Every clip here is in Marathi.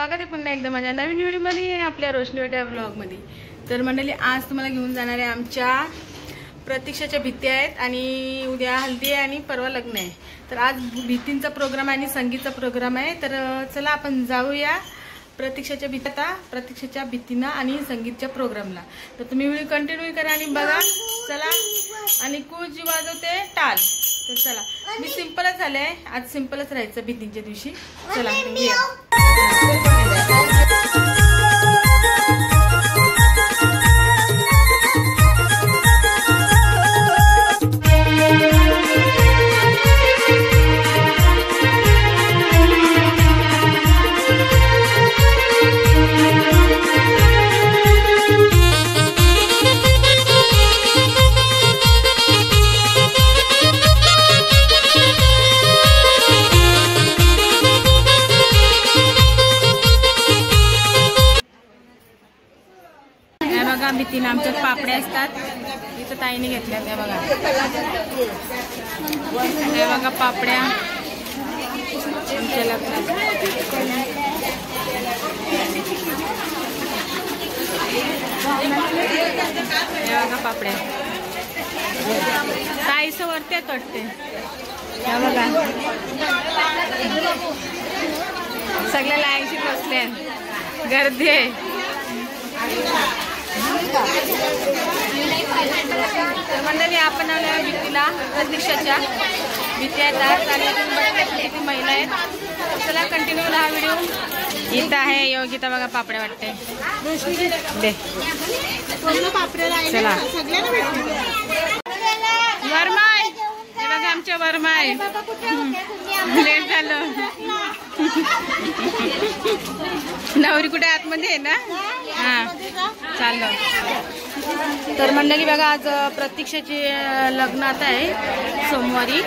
स्वागत आहे पुन्हा एकदा माझ्या नवीन व्हिडिओमध्ये आपल्या रोशनी वाट्या व्लॉगमध्ये। तर मंडळी आज तुम्हाला घेऊन जाणार आहे आमच्या प्रतीक्षाच्या भित्ती आहेत आणि उद्या हल्दी आहे आणि परवा लग्न आहे। तर आज भित्तींचा प्रोग्राम आहे आणि संगीतचा प्रोग्राम आहे। तर चला आपण जाऊया प्रतीक्षाच्या भित्तींना आणि संगीतच्या प्रोग्रामला। तर तुम्ही व्हिडिओ कंटिन्यू करा आणि बघा। चला आणि कुज वाजवते टाल। तर चला मी सिंपलच झाले, आज सिंपलच राहायचं भित्तींच्या दिवशी। चला भित्तीने आमच्यात पापड्या असतात। इथं ताईने घेतल्या त्या बघा, हे बघा पापड्या आमच्या लग्नात। हे बघा पापड्या ताईचं वरती तटते, हे बघा सगळ्या लाईनशी बसले, गर्दी आहे। तर मंडळी आपण आल्या भित्तीला, प्रतीक्षाच्या भित्ती आहेत आणि किती महिला आहेत। चला कंटिन्यू हा व्हिडिओ। इथं आहे योगिता बघा पापड्या वाटते दे। चला वरमाय, हे बघा आमच्या वरमाय लेट झालं। नवरी कुठे आतमध्ये आहे ना? हा चाललं। तर मंडळी बघा आज प्रतीक्षाची लग्नात आहे सोमवारी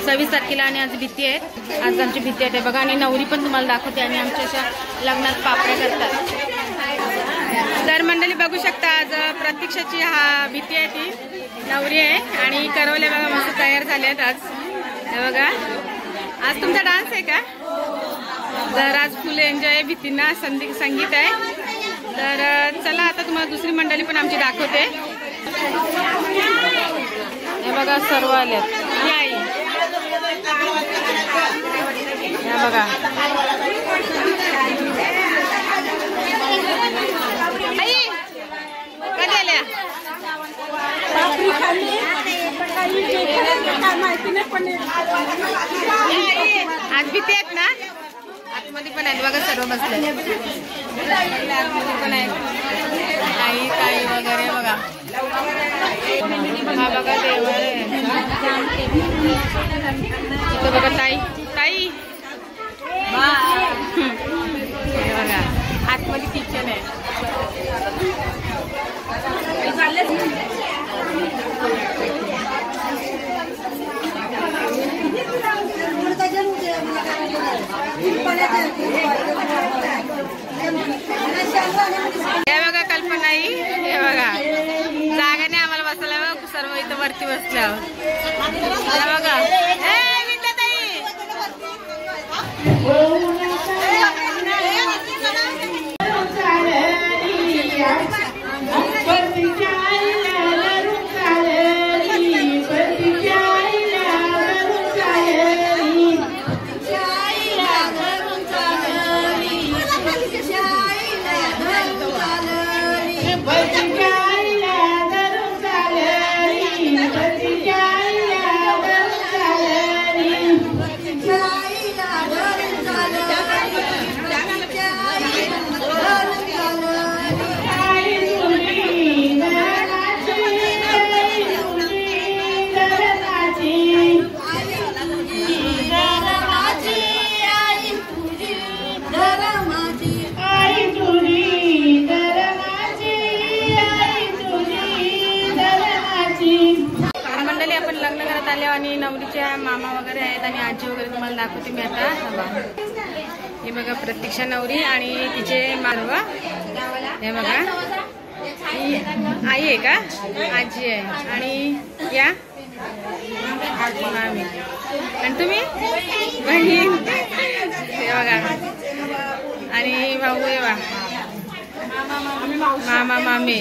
26 तारखेला आणि आज भित्ती आहेत। आज आमची भित्ती आहे बघा आणि नवरी पण तुम्हाला दाखवते आणि आमच्या अशा लग्नात पापड्या करतात। तर मंडळी बघू शकता आज प्रतीक्षाची हा भित्ती आहे, ती नवरी आहे आणि करवल्या बघा मस्त तयार झाले आहेत आज। हे बघा आज तुमचा डान्स आहे का? तर आज फुल एन्जॉय भित्तींना, संगीत आहे। तर चला आता तुम्हाला दुसरी मंडळी पण आमची दाखवते। हे बघा सर्व आल्यात, ही आई हे बघा आई कधी आल्या? आज भीती आहेत ना? आतमध्ये पण आहेत बघा सर्व बसले, आतमध्ये पण आहेत आई ताई वगैरे बघा। हा बघा देवर आहे, इथं बघा ताई ताई बघा आतमध्ये किचन आहे। हे बघा कल्पनाई, हे बघा जागा नाही आम्हाला बसायला, सर्व इथं वरती बसल्यावर। हे बघा आणि नवरीच्या मामा वगैरे आहेत आणि आजी वगैरे तुम्हाला दाखवते मी आता। हे बघा प्रतीक्षा नवरी आणि तिचे मारवा, हे बघा आई आहे का? आजी आहे आणि या आणि तुम्ही बहीण, हे बघा आणि भाऊ आहे वा मामा मामी.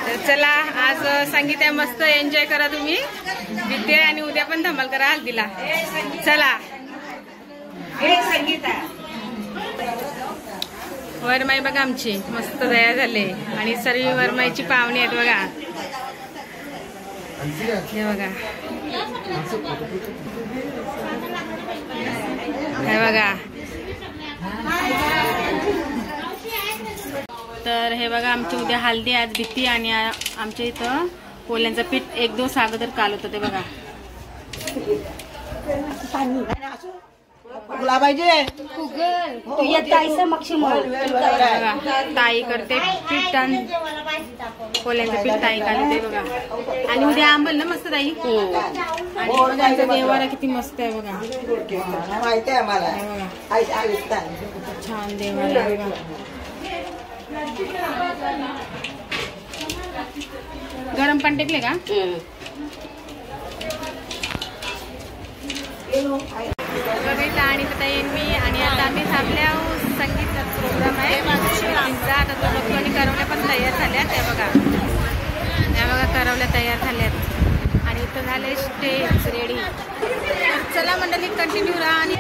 तर चला आज संगीत आहे, मस्त एन्जॉय करा तुम्ही विद्या आणि उद्या पण धमाल करा हल्दीला. चला संगीत वरमाई बघा आमची मस्त तयार झाले आणि सर्व वरमाईची पाहुणे आहेत बघा. हे बघा हे बघा. तर हे बघा आमची उद्या हल्दी आज भीती आणि आमच्या इथं पोल्यांचं पीठ 1 दिवस अगोदर काल होतं ते बघा. ताई करते पीठ आणि पोल्यांचं पीठ ताई काढते बघा. आणि उद्या आंबल ना मस्त ताई. आणि त्यांचा देवारा किती मस्त आहे बघा. माहिती आहे मला छान देवारा बघा. गरम पाणी टेकले का. आणि मी आणि आता आम्ही थांबल्या संगीत प्रोग्राम आहे आता तो बघतो. आणि करवल्या पण तयार झाल्या त्या बघा. त्या बघा करवल्या तयार झाल्यात आणि इथं झाले स्टेज रेडी. चला मंडळी कंटिन्यू राहा. आणि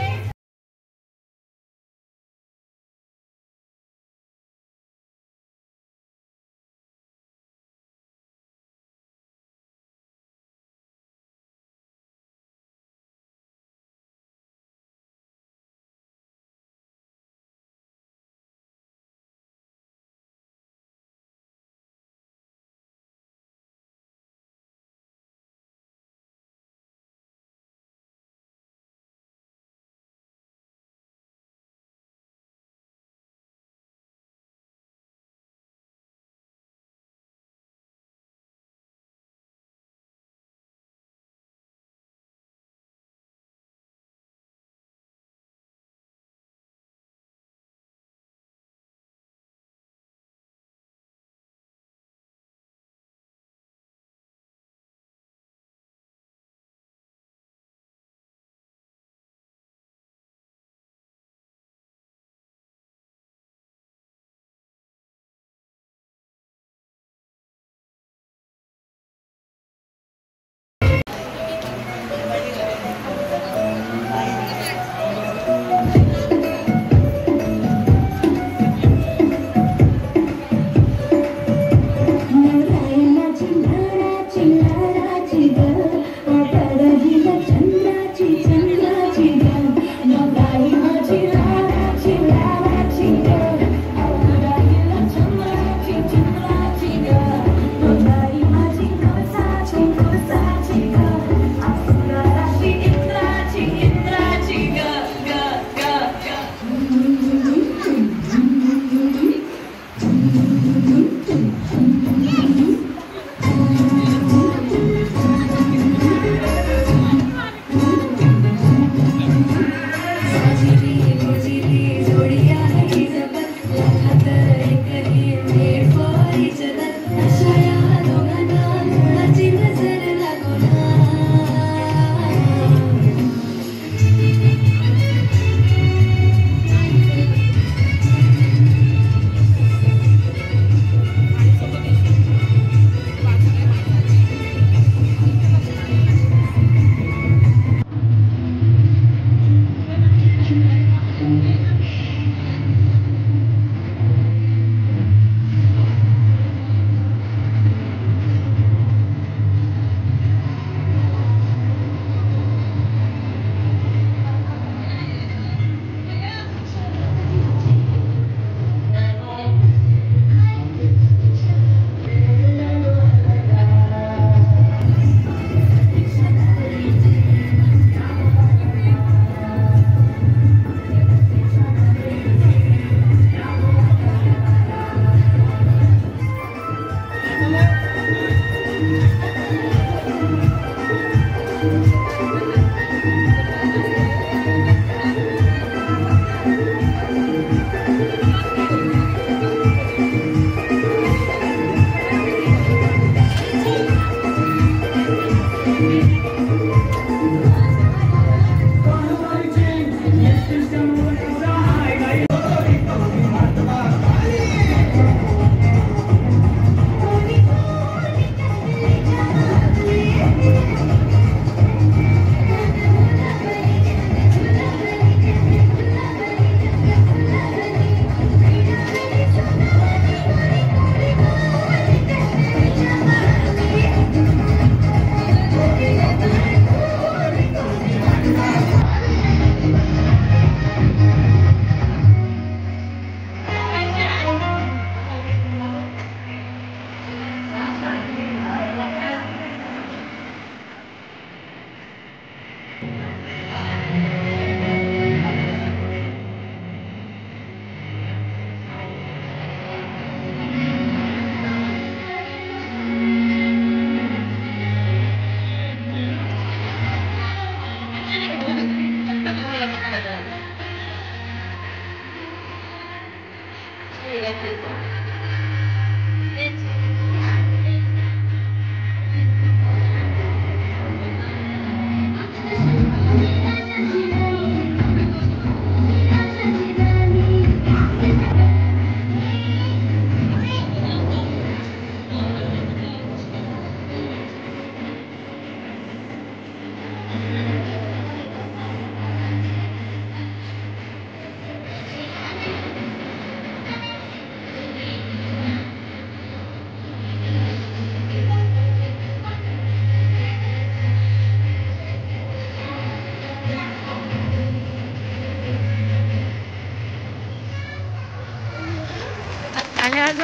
आणि आज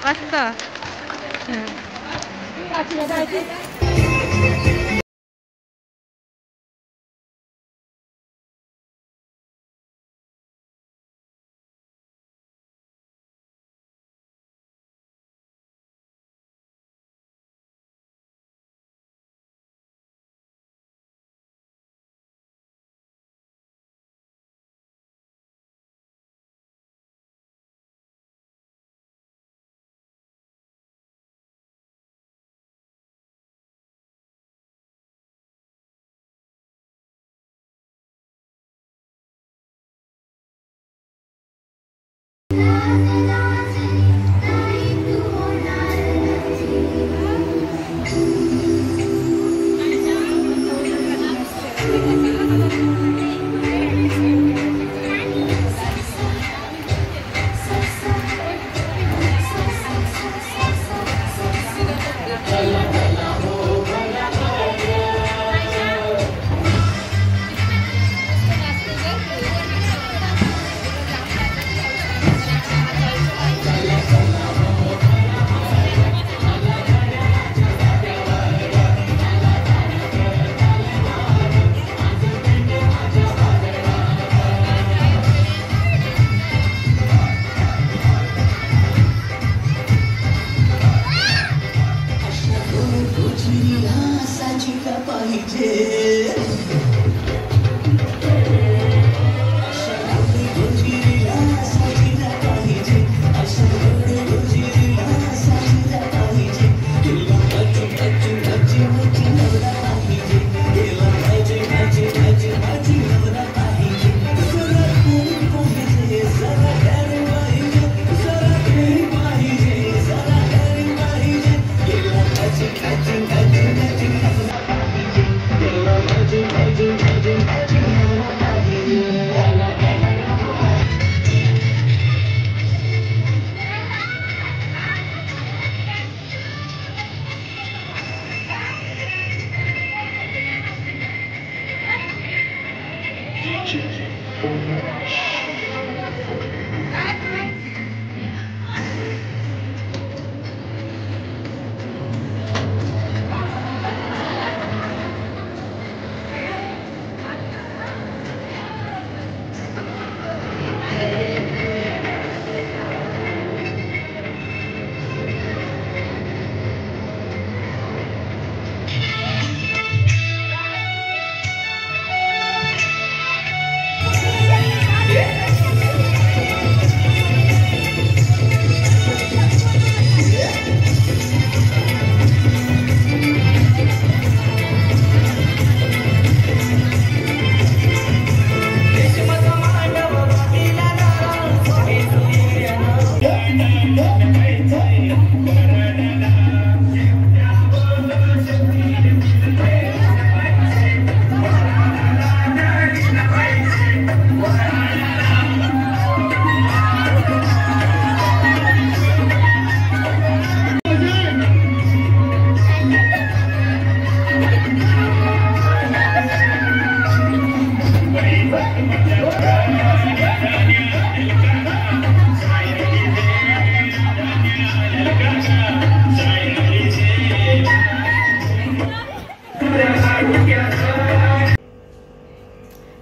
मस्त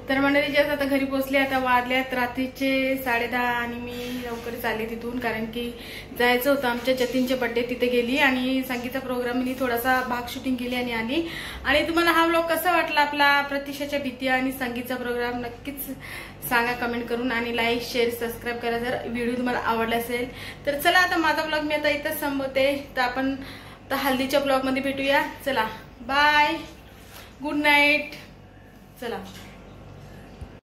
तर मंडळी जस्ट आता घरी पोहोचले. आता वाजल्यात रात्रीचे 10:30 आणि मी लवकरच आले तिथून, कारण की जायचं होतं आमच्या जतीनचे बर्थडे. तिथे गेली आणि संगीतचा प्रोग्राम मी थोडासा भाग शूटिंग केली आणि आली. आणि तुम्हाला हा व्लॉग कसा वाटला आपला प्रतीक्षाच्या भीती आणि संगीतचा प्रोग्राम नक्कीच सांगा कमेंट करून, आणि लाईक शेअर सबस्क्राईब करा जर व्हिडिओ तुम्हाला आवडला असेल तर. चला आता माझा ब्लॉग मी आता इथंच संपवते. तर आपण हल्दीच्या ब्लॉग मध्ये भेटूया. चला बाय, गुड नाईट. चला.